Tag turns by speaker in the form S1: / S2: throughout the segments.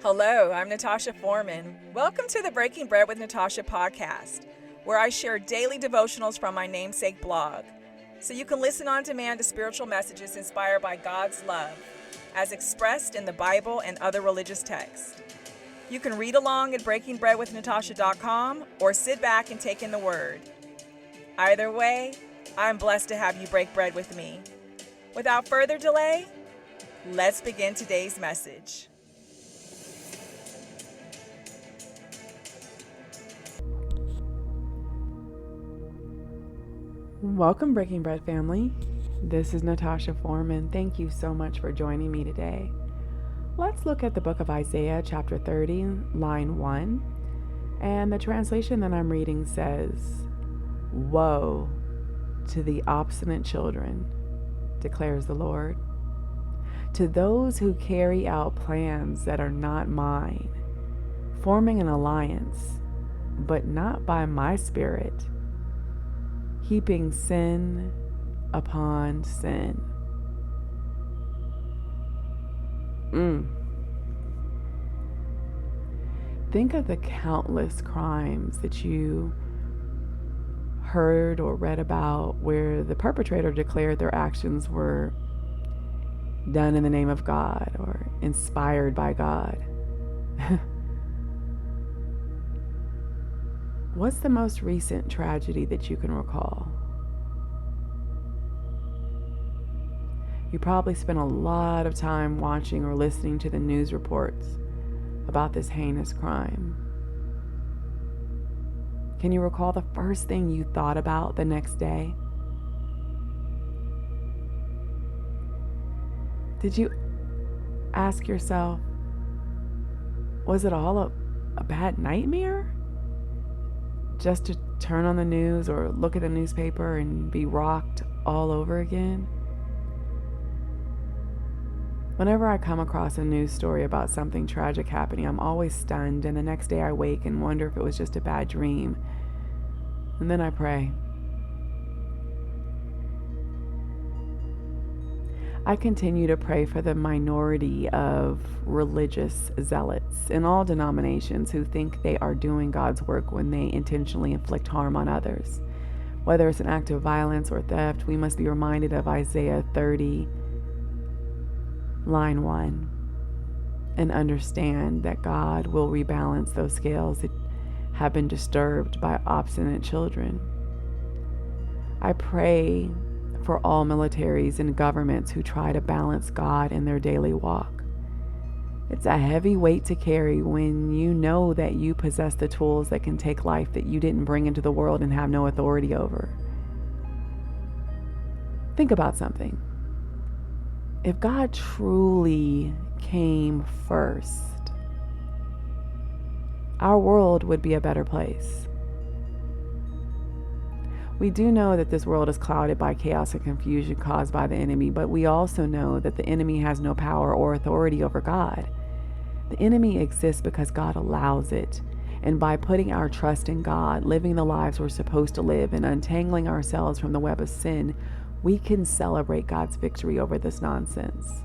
S1: Hello, I'm Natasha Foreman. Welcome to the Breaking Bread with Natasha podcast, where I share daily devotionals from my namesake blog, so you can listen on demand to spiritual messages inspired by God's love, as expressed in the Bible and other religious texts. You can read along at breakingbreadwithnatasha.com or sit back and take in the Word. Either way, I'm blessed to have you break bread with me. Without further delay, let's begin today's message.
S2: Welcome, Breaking Bread family. This is Natasha Foreman. Thank you so much for joining me today. Let's look at the book of Isaiah, chapter 30, line 1. And the translation that I'm reading says, "Woe to the obstinate children, declares the Lord, to those who carry out plans that are not mine, forming an alliance, but not by my spirit, heaping sin upon sin." Think of the countless crimes that you heard or read about where the perpetrator declared their actions were done in the name of God or inspired by God. What's the most recent tragedy that you can recall? You probably spent a lot of time watching or listening to the news reports about this heinous crime. Can you recall the first thing you thought about the next day? Did you ask yourself, was it all a bad nightmare? Just to turn on the news or look at the newspaper and be rocked all over again? Whenever I come across a news story about something tragic happening, I'm always stunned, and the next day I wake and wonder if it was just a bad dream. And then I pray. I continue to pray for the minority of religious zealots in all denominations who think they are doing God's work when they intentionally inflict harm on others. Whether it's an act of violence or theft, we must be reminded of Isaiah 30, line 1, and understand that God will rebalance those scales that have been disturbed by obstinate children. I pray for all militaries and governments who try to balance God in their daily walk. It's a heavy weight to carry when you know that you possess the tools that can take life that you didn't bring into the world and have no authority over. Think about something. If God truly came first, our world would be a better place. We do know that this world is clouded by chaos and confusion caused by the enemy, but we also know that the enemy has no power or authority over God. The enemy exists because God allows it. And by putting our trust in God, living the lives we're supposed to live, and untangling ourselves from the web of sin, we can celebrate God's victory over this nonsense.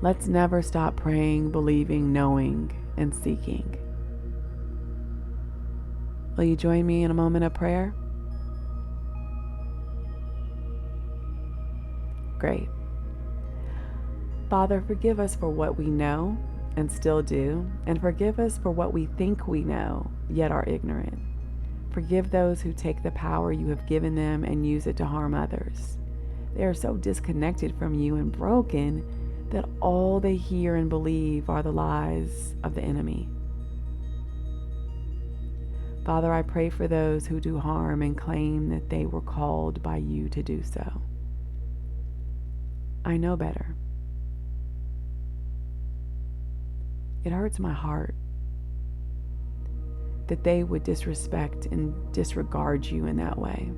S2: Let's never stop praying, believing, knowing, and seeking. Will you join me in a moment of prayer? Great. Father, forgive us for what we know and still do, and forgive us for what we think we know, yet are ignorant. Forgive those who take the power you have given them and use it to harm others. They are so disconnected from you and broken that all they hear and believe are the lies of the enemy. Father, I pray for those who do harm and claim that they were called by you to do so. I know better. It hurts my heart that they would disrespect and disregard you in that way.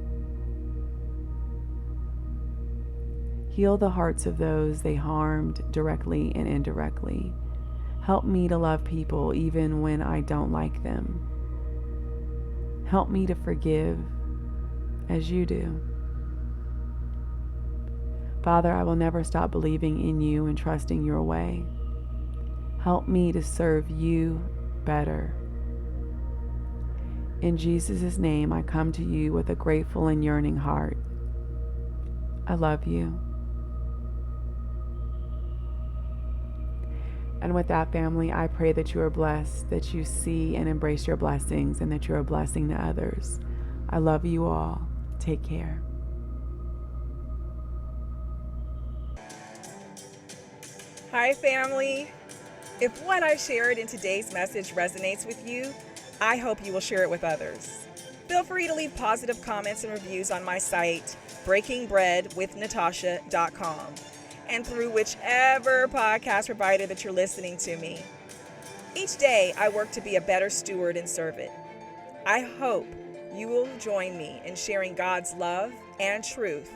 S2: Heal the hearts of those they harmed directly and indirectly. Help me to love people even when I don't like them. Help me to forgive as you do. Father, I will never stop believing in you and trusting your way. Help me to serve you better. In Jesus' name, I come to you with a grateful and yearning heart. I love you. And with that, family, I pray that you are blessed, that you see and embrace your blessings, and that you're a blessing to others. I love you all. Take care.
S1: Hi, family. If what I shared in today's message resonates with you, I hope you will share it with others. Feel free to leave positive comments and reviews on my site, breakingbreadwithnatasha.com, and through whichever podcast provider that you're listening to me. Each day, I work to be a better steward and servant. I hope you will join me in sharing God's love and truth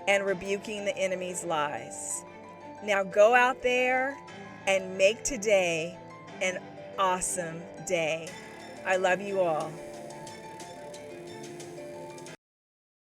S1: and rebuking the enemy's lies. Now go out there and make today an awesome day. I love you all.